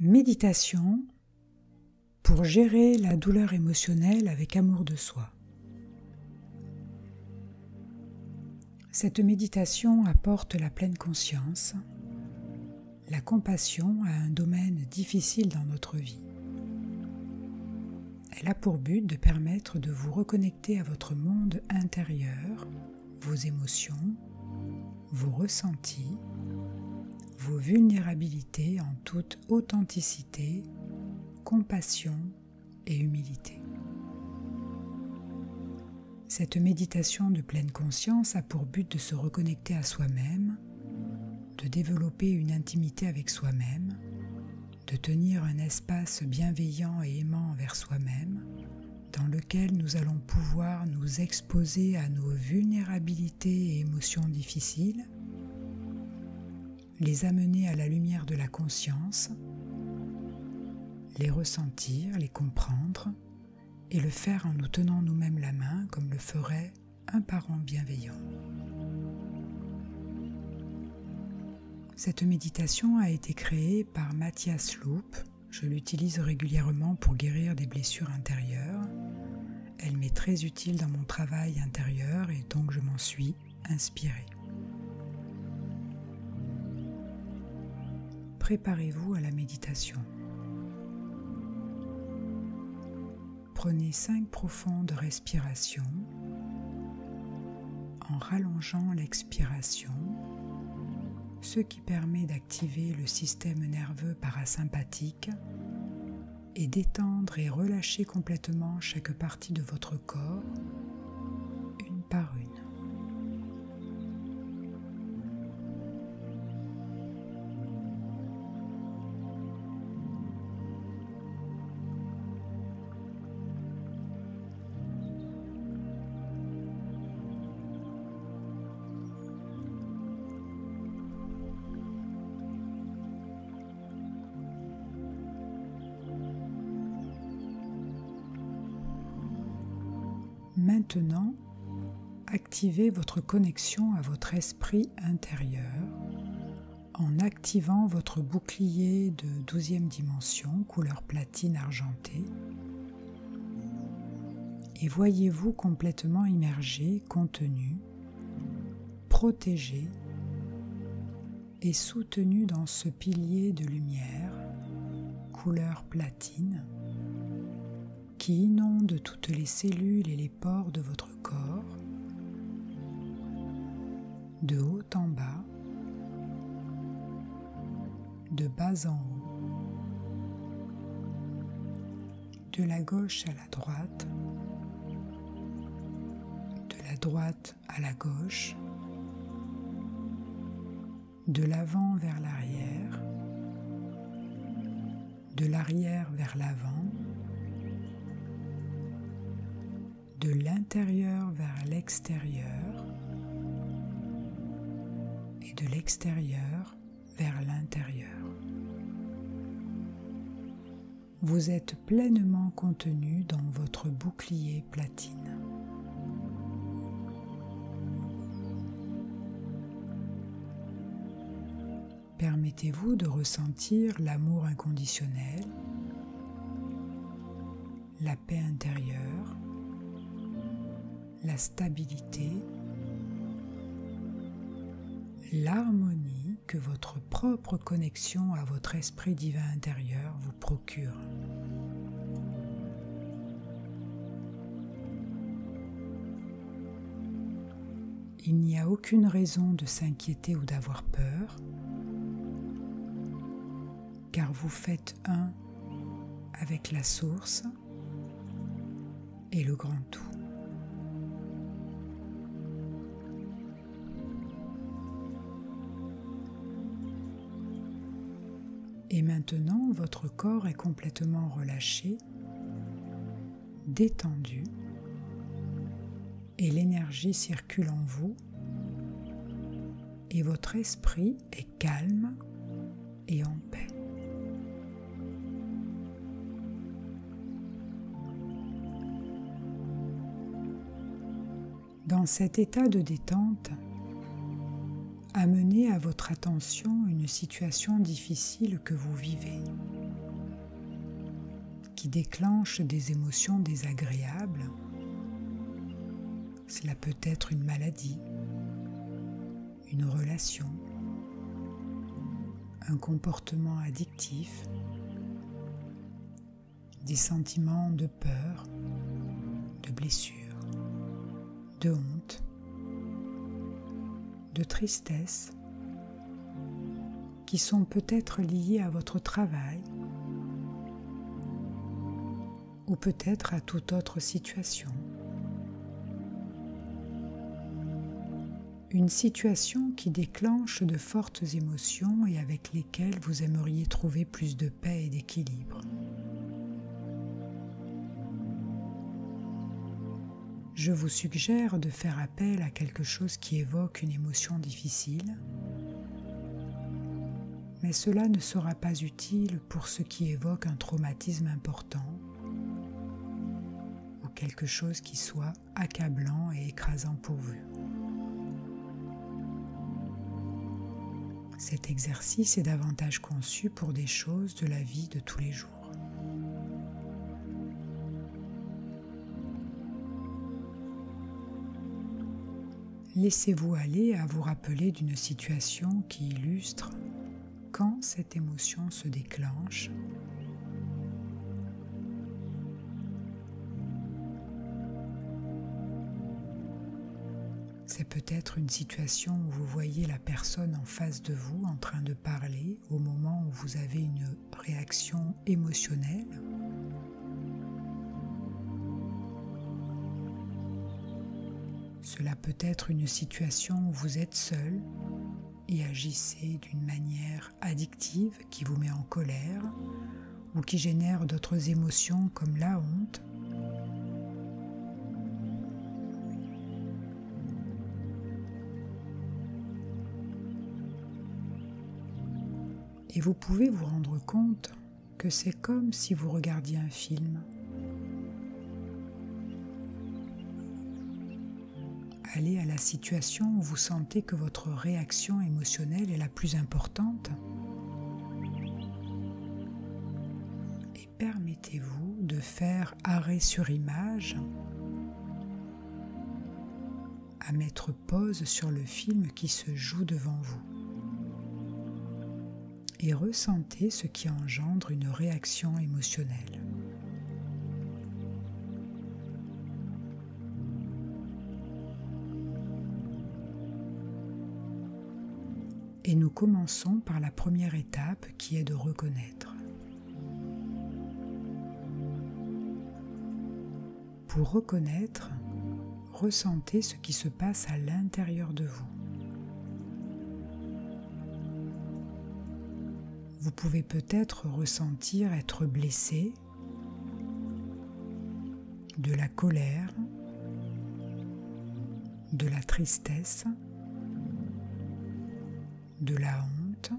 Méditation pour gérer la douleur émotionnelle avec amour de soi. Cette méditation apporte la pleine conscience, la compassion à un domaine difficile dans notre vie. Elle a pour but de permettre de vous reconnecter à votre monde intérieur, vos émotions, vos ressentis, vos vulnérabilités en toute authenticité, compassion et humilité. Cette méditation de pleine conscience a pour but de se reconnecter à soi-même, de développer une intimité avec soi-même, de tenir un espace bienveillant et aimant envers soi-même, dans lequel nous allons pouvoir nous exposer à nos vulnérabilités et émotions difficiles, les amener à la lumière de la conscience, les ressentir, les comprendre et le faire en nous tenant nous-mêmes la main comme le ferait un parent bienveillant. Cette méditation a été créée par Matthias Loup. Je l'utilise régulièrement pour guérir des blessures intérieures. Elle m'est très utile dans mon travail intérieur et donc je m'en suis inspirée. Préparez-vous à la méditation. Prenez 5 profondes respirations en rallongeant l'expiration, ce qui permet d'activer le système nerveux parasympathique et d'étendre et relâcher complètement chaque partie de votre corps, une par une. Maintenant, activez votre connexion à votre esprit intérieur en activant votre bouclier de 12e dimension, couleur platine argentée, et voyez-vous complètement immergé, contenu, protégé et soutenu dans ce pilier de lumière, couleur platine, qui inonde toutes les cellules et les pores de votre corps, de haut en bas, de bas en haut, de la gauche à la droite, de la droite à la gauche, de l'avant vers l'arrière, de l'arrière vers l'avant, de l'intérieur vers l'extérieur et de l'extérieur vers l'intérieur. Vous êtes pleinement contenu dans votre bouclier platine. Permettez-vous de ressentir l'amour inconditionnel, la paix intérieure, la stabilité, l'harmonie que votre propre connexion à votre esprit divin intérieur vous procure. Il n'y a aucune raison de s'inquiéter ou d'avoir peur, car vous faites un avec la source et le grand tout. Et maintenant, votre corps est complètement relâché, détendu, et l'énergie circule en vous, et votre esprit est calme et en paix. Dans cet état de détente, amenez à votre attention une situation difficile que vous vivez. qui déclenche des émotions désagréables. Cela peut être une maladie, une relation, un comportement addictif, des sentiments de peur, de blessure, de honte, de tristesse, qui sont peut-être liés à votre travail ou peut-être à toute autre situation. Une situation qui déclenche de fortes émotions et avec lesquelles vous aimeriez trouver plus de paix et d'équilibre. Je vous suggère de faire appel à quelque chose qui évoque une émotion difficile, mais cela ne sera pas utile pour ce qui évoque un traumatisme important ou quelque chose qui soit accablant et écrasant pour vous. Cet exercice est davantage conçu pour des choses de la vie de tous les jours. Laissez-vous aller à vous rappeler d'une situation qui illustre quand cette émotion se déclenche. C'est peut-être une situation où vous voyez la personne en face de vous en train de parler au moment où vous avez une réaction émotionnelle. Cela peut être une situation où vous êtes seul et agissez d'une manière addictive qui vous met en colère ou qui génère d'autres émotions comme la honte. Et vous pouvez vous rendre compte que c'est comme si vous regardiez un film. Allez à la situation où vous sentez que votre réaction émotionnelle est la plus importante et permettez-vous de faire arrêt sur image, à mettre pause sur le film qui se joue devant vous et ressentez ce qui engendre une réaction émotionnelle. Et nous commençons par la première étape qui est de reconnaître. Pour reconnaître, ressentez ce qui se passe à l'intérieur de vous. Vous pouvez peut-être ressentir être blessé, de la colère, de la tristesse, de la honte,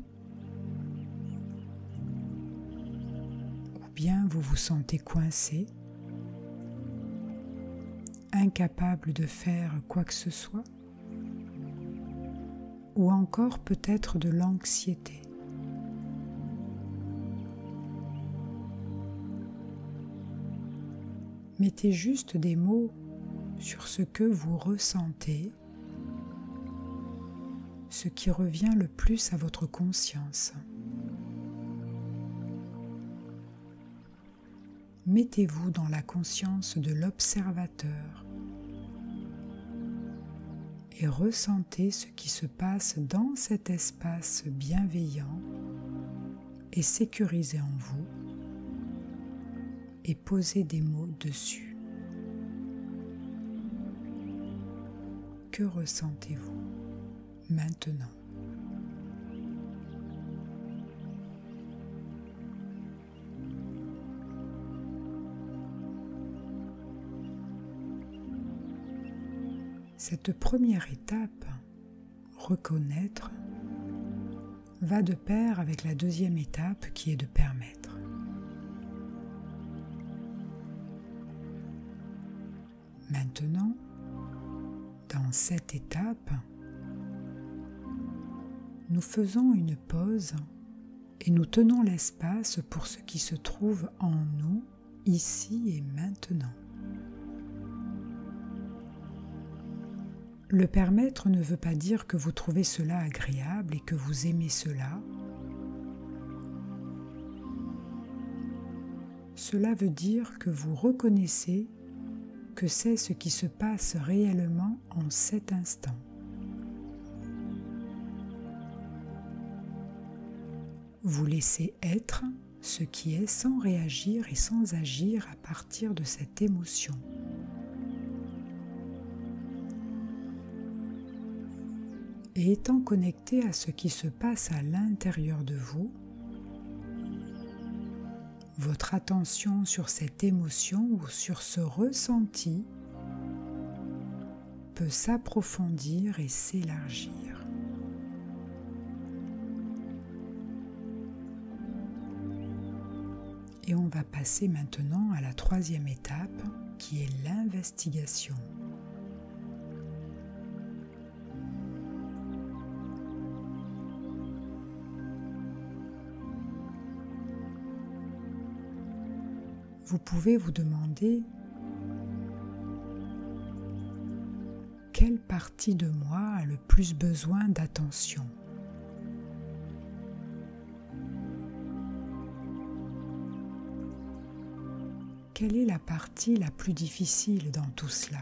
ou bien vous vous sentez coincé, incapable de faire quoi que ce soit, ou encore peut-être de l'anxiété. Mettez juste des mots sur ce que vous ressentez, ce qui revient le plus à votre conscience. Mettez-vous dans la conscience de l'observateur et ressentez ce qui se passe dans cet espace bienveillant et sécurisé en vous et posez des mots dessus. Que ressentez-vous maintenant? Cette première étape, reconnaître, va de pair avec la deuxième étape qui est de permettre. Maintenant, dans cette étape, nous faisons une pause et nous tenons l'espace pour ce qui se trouve en nous ici et maintenant. Le permettre ne veut pas dire que vous trouvez cela agréable et que vous aimez cela. Cela veut dire que vous reconnaissez que c'est ce qui se passe réellement en cet instant. Vous laissez être ce qui est sans réagir et sans agir à partir de cette émotion. Et étant connecté à ce qui se passe à l'intérieur de vous, votre attention sur cette émotion ou sur ce ressenti peut s'approfondir et s'élargir. Et on va passer maintenant à la troisième étape qui est l'investigation. Vous pouvez vous demander quelle partie de moi a le plus besoin d'attention. Quelle est la partie la plus difficile dans tout cela?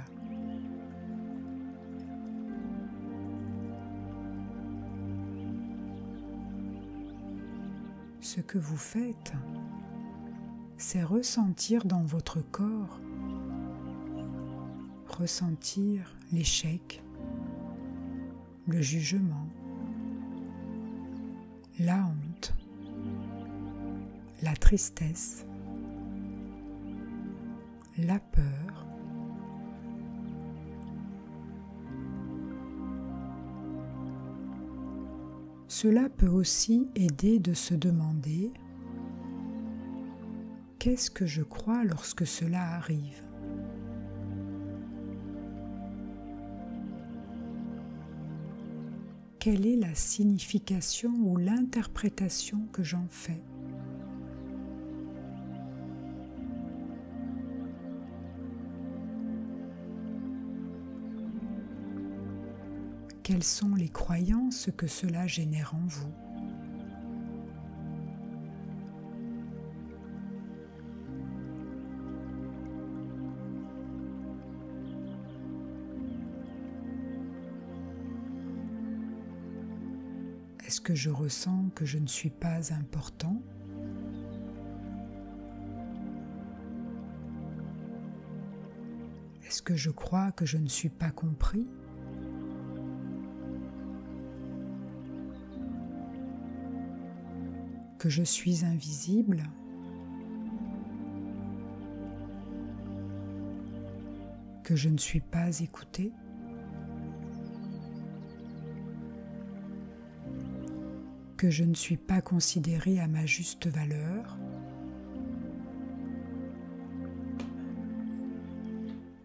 Ce que vous faites, c'est ressentir dans votre corps, ressentir l'échec, le jugement, la honte, la tristesse, la peur, cela peut aussi aider de se demander qu'est-ce que je crois lorsque cela arrive? Quelle est la signification ou l'interprétation que j'en fais? Quelles sont les croyances que cela génère en vous? Est-ce que je ressens que je ne suis pas important? Est-ce que je crois que je ne suis pas compris? Que je suis invisible? Que je ne suis pas écouté? Que je ne suis pas considéré à ma juste valeur?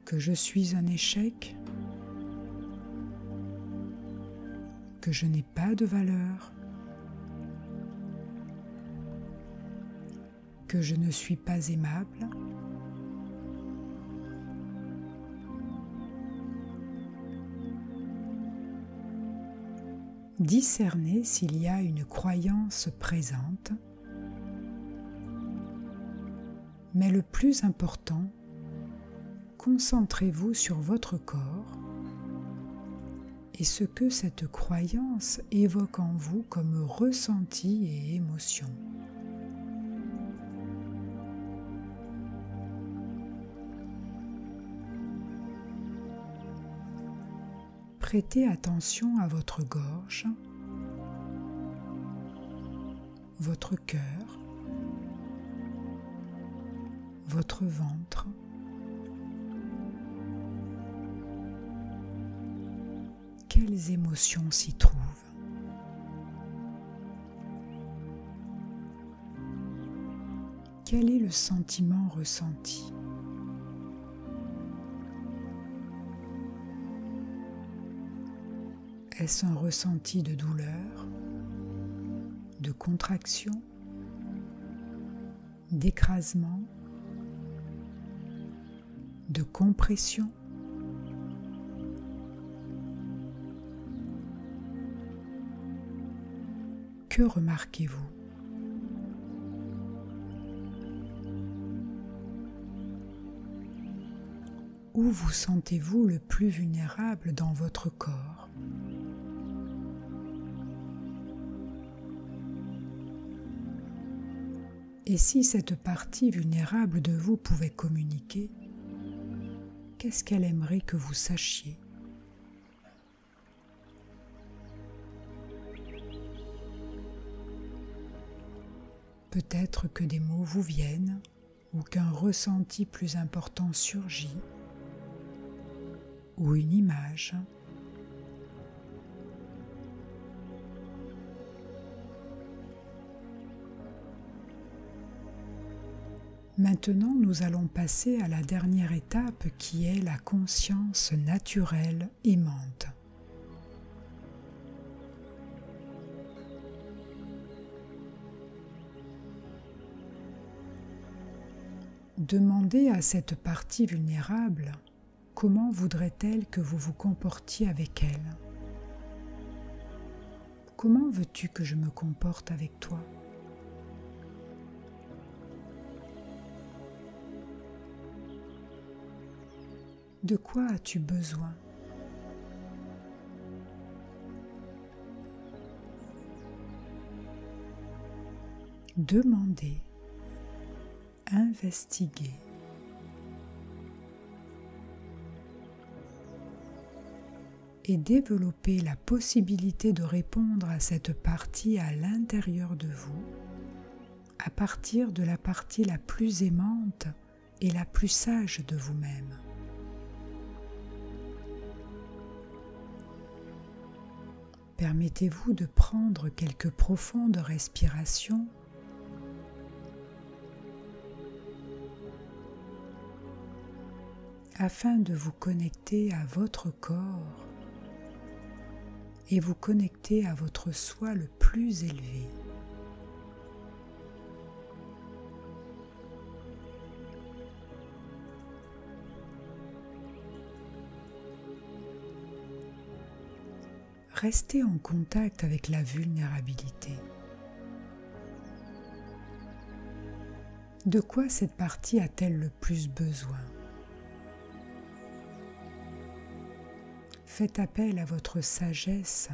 Que je suis un échec? Que je n'ai pas de valeur? Que je ne suis pas aimable? Discernez s'il y a une croyance présente, mais le plus important, concentrez-vous sur votre corps et ce que cette croyance évoque en vous comme ressenti et émotion. Prêtez attention à votre gorge, votre cœur, votre ventre, quelles émotions s'y trouvent. Quel est le sentiment ressenti? Est-ce un ressenti de douleur, de contraction, d'écrasement, de compression. Que remarquez-vous? Où vous sentez-vous le plus vulnérable dans votre corps? Et si cette partie vulnérable de vous pouvait communiquer, qu'est-ce qu'elle aimerait que vous sachiez? Peut-être que des mots vous viennent ou qu'un ressenti plus important surgit ou une image. Maintenant, nous allons passer à la dernière étape qui est la conscience naturelle aimante. Demandez à cette partie vulnérable comment voudrait-elle que vous vous comportiez avec elle. Comment veux-tu que je me comporte avec toi ? De quoi as-tu besoin ? Demandez, investiguez. Et développez la possibilité de répondre à cette partie à l'intérieur de vous, à partir de la partie la plus aimante et la plus sage de vous-même. Permettez-vous de prendre quelques profondes respirations afin de vous connecter à votre corps et vous connecter à votre soi le plus élevé. Restez en contact avec la vulnérabilité. De quoi cette partie a-t-elle le plus besoin ? Faites appel à votre sagesse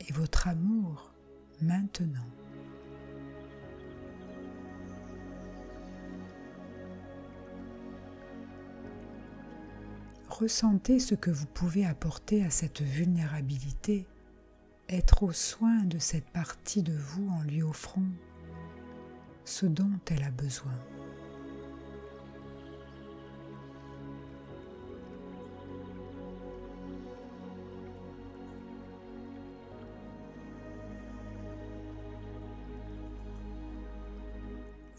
et votre amour maintenant. Ressentez ce que vous pouvez apporter à cette vulnérabilité, être au soin de cette partie de vous en lui offrant ce dont elle a besoin.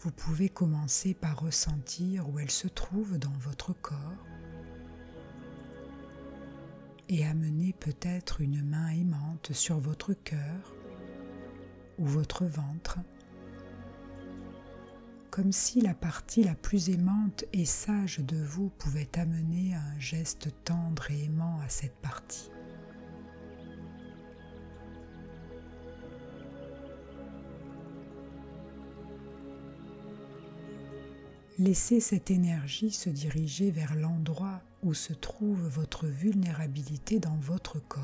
Vous pouvez commencer par ressentir où elle se trouve dans votre corps et amener peut-être une main aimante sur votre cœur ou votre ventre, comme si la partie la plus aimante et sage de vous pouvait amener un geste tendre et aimant à cette partie. Laissez cette énergie se diriger vers l'endroit où se trouve votre vulnérabilité dans votre corps.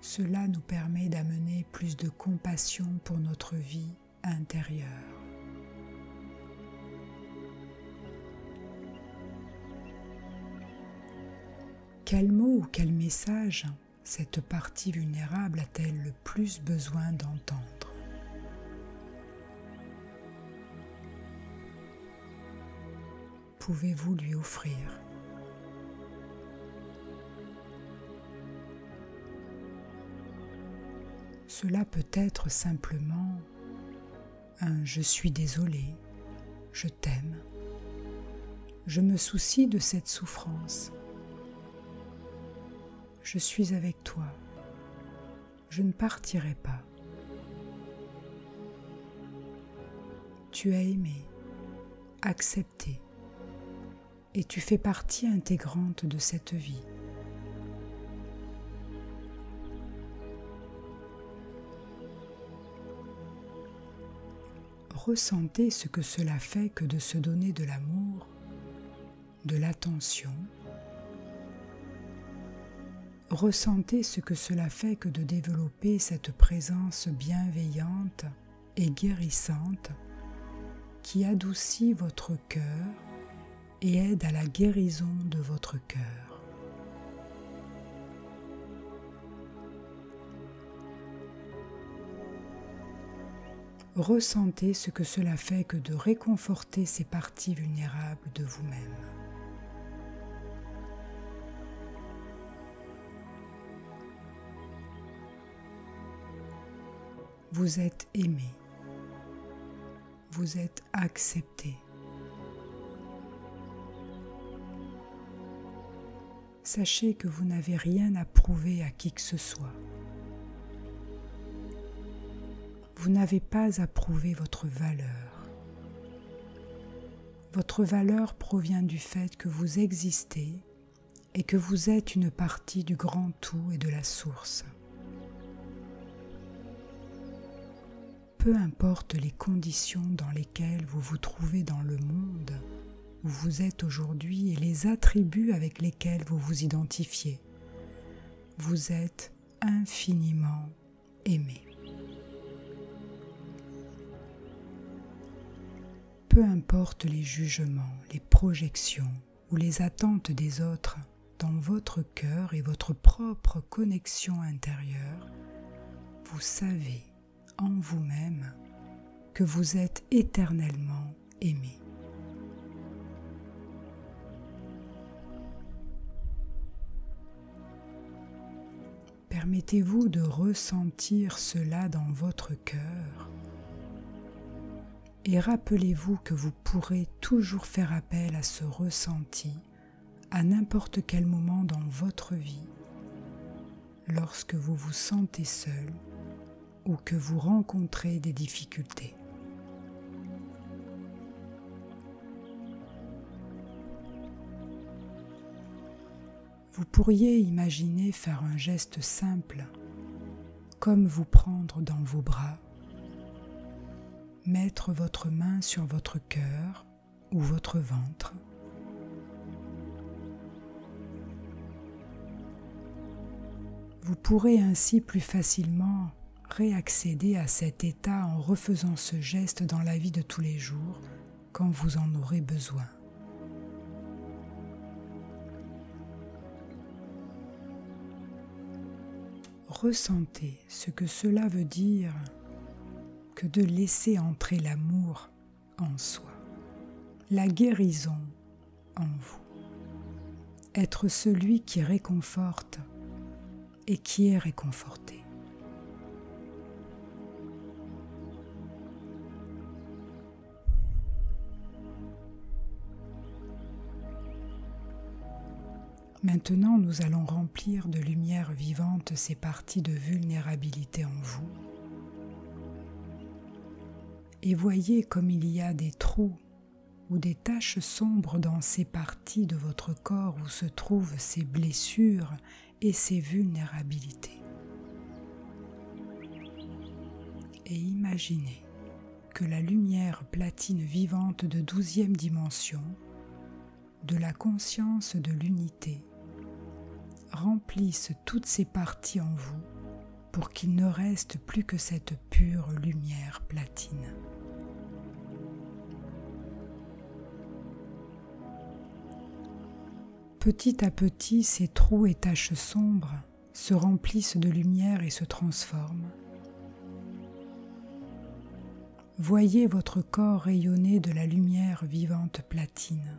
Cela nous permet d'amener plus de compassion pour notre vie intérieure. Quel mot ou quel message cette partie vulnérable a-t-elle le plus besoin d'entendre ? Pouvez-vous lui offrir ? Cela peut être simplement un « je suis désolé »,« je t'aime »,« je me soucie de cette souffrance », je suis avec toi, je ne partirai pas. tu es aimé, accepté, et tu fais partie intégrante de cette vie. Ressentez ce que cela fait que de se donner de l'amour, de l'attention. Ressentez ce que cela fait que de développer cette présence bienveillante et guérissante qui adoucit votre cœur et aide à la guérison de votre cœur. Ressentez ce que cela fait que de réconforter ces parties vulnérables de vous-même. Vous êtes aimé. Vous êtes accepté. Sachez que vous n'avez rien à prouver à qui que ce soit. Vous n'avez pas à prouver votre valeur. Votre valeur provient du fait que vous existez et que vous êtes une partie du grand tout et de la source. Peu importe les conditions dans lesquelles vous vous trouvez dans le monde où vous êtes aujourd'hui et les attributs avec lesquels vous vous identifiez, vous êtes infiniment aimé. Peu importe les jugements, les projections ou les attentes des autres dans votre cœur et votre propre connexion intérieure, vous savez en vous-même que vous êtes éternellement aimé. Permettez-vous de ressentir cela dans votre cœur. Et rappelez-vous que vous pourrez toujours faire appel à ce ressenti à n'importe quel moment dans votre vie, lorsque vous vous sentez seul ou que vous rencontrez des difficultés. Vous pourriez imaginer faire un geste simple, comme vous prendre dans vos bras, mettre votre main sur votre cœur ou votre ventre. Vous pourrez ainsi plus facilement réaccéder à cet état en refaisant ce geste dans la vie de tous les jours quand vous en aurez besoin. Ressentez ce que cela veut dire que de laisser entrer l'amour en soi, la guérison en vous, être celui qui réconforte et qui est réconforté. Maintenant, nous allons remplir de lumière vivante ces parties de vulnérabilité en vous. Et voyez comme il y a des trous ou des taches sombres dans ces parties de votre corps où se trouvent ces blessures et ces vulnérabilités. Et imaginez que la lumière platine vivante de 12e dimension, de la conscience de l'unité, remplisse toutes ces parties en vous pour qu'il ne reste plus que cette pure lumière platine. Petit à petit, ces trous et taches sombres se remplissent de lumière et se transforment. Voyez votre corps rayonner de la lumière vivante platine.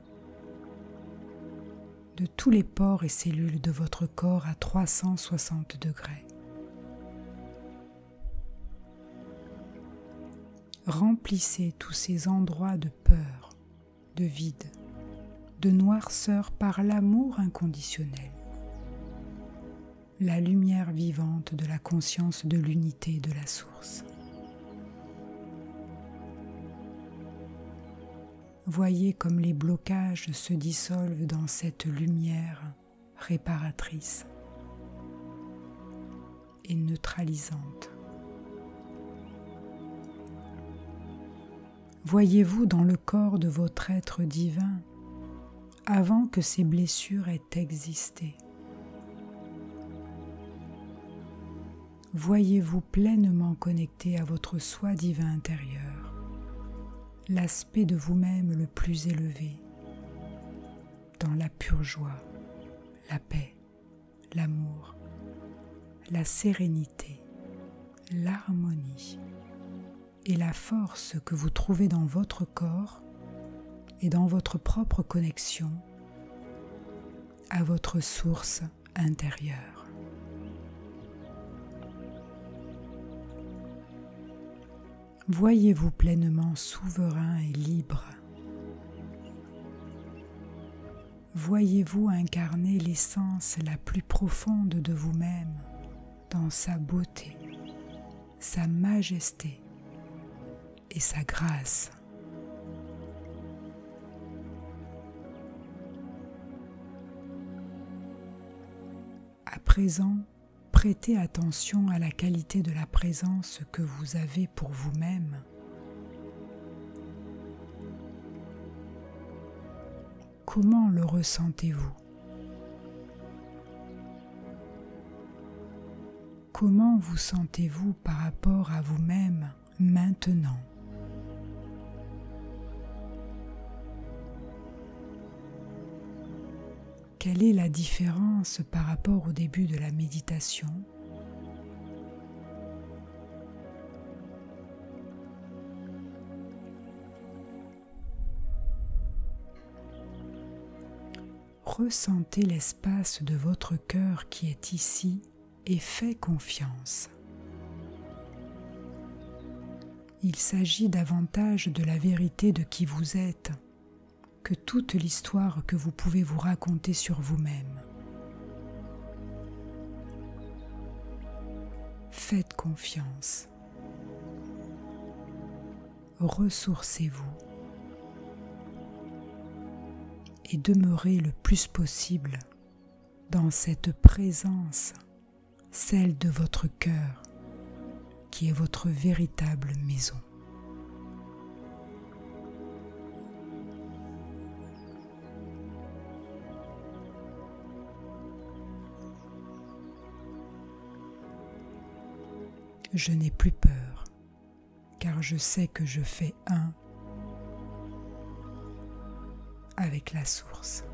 De tous les pores et cellules de votre corps à 360 degrés. Remplissez tous ces endroits de peur, de vide, de noirceur par l'amour inconditionnel, la lumière vivante de la conscience de l'unité de la source. Voyez comme les blocages se dissolvent dans cette lumière réparatrice et neutralisante. Voyez-vous dans le corps de votre être divin avant que ces blessures aient existé. Voyez-vous pleinement connecté à votre soi divin intérieur, l'aspect de vous-même le plus élevé, dans la pure joie, la paix, l'amour, la sérénité, l'harmonie et la force que vous trouvez dans votre corps et dans votre propre connexion à votre source intérieure. Voyez-vous pleinement souverain et libre. Voyez-vous incarner l'essence la plus profonde de vous-même dans sa beauté, sa majesté et sa grâce. À présent, prêtez attention à la qualité de la présence que vous avez pour vous-même. Comment le ressentez-vous? Comment vous sentez-vous par rapport à vous-même maintenant? Quelle est la différence par rapport au début de la méditation? Ressentez l'espace de votre cœur qui est ici et faites confiance. Il s'agit davantage de la vérité de qui vous êtes que toute l'histoire que vous pouvez vous raconter sur vous-même. Faites confiance. Ressourcez-vous et demeurez le plus possible dans cette présence, celle de votre cœur, qui est votre véritable maison. Je n'ai plus peur, car je sais que je fais un avec la source.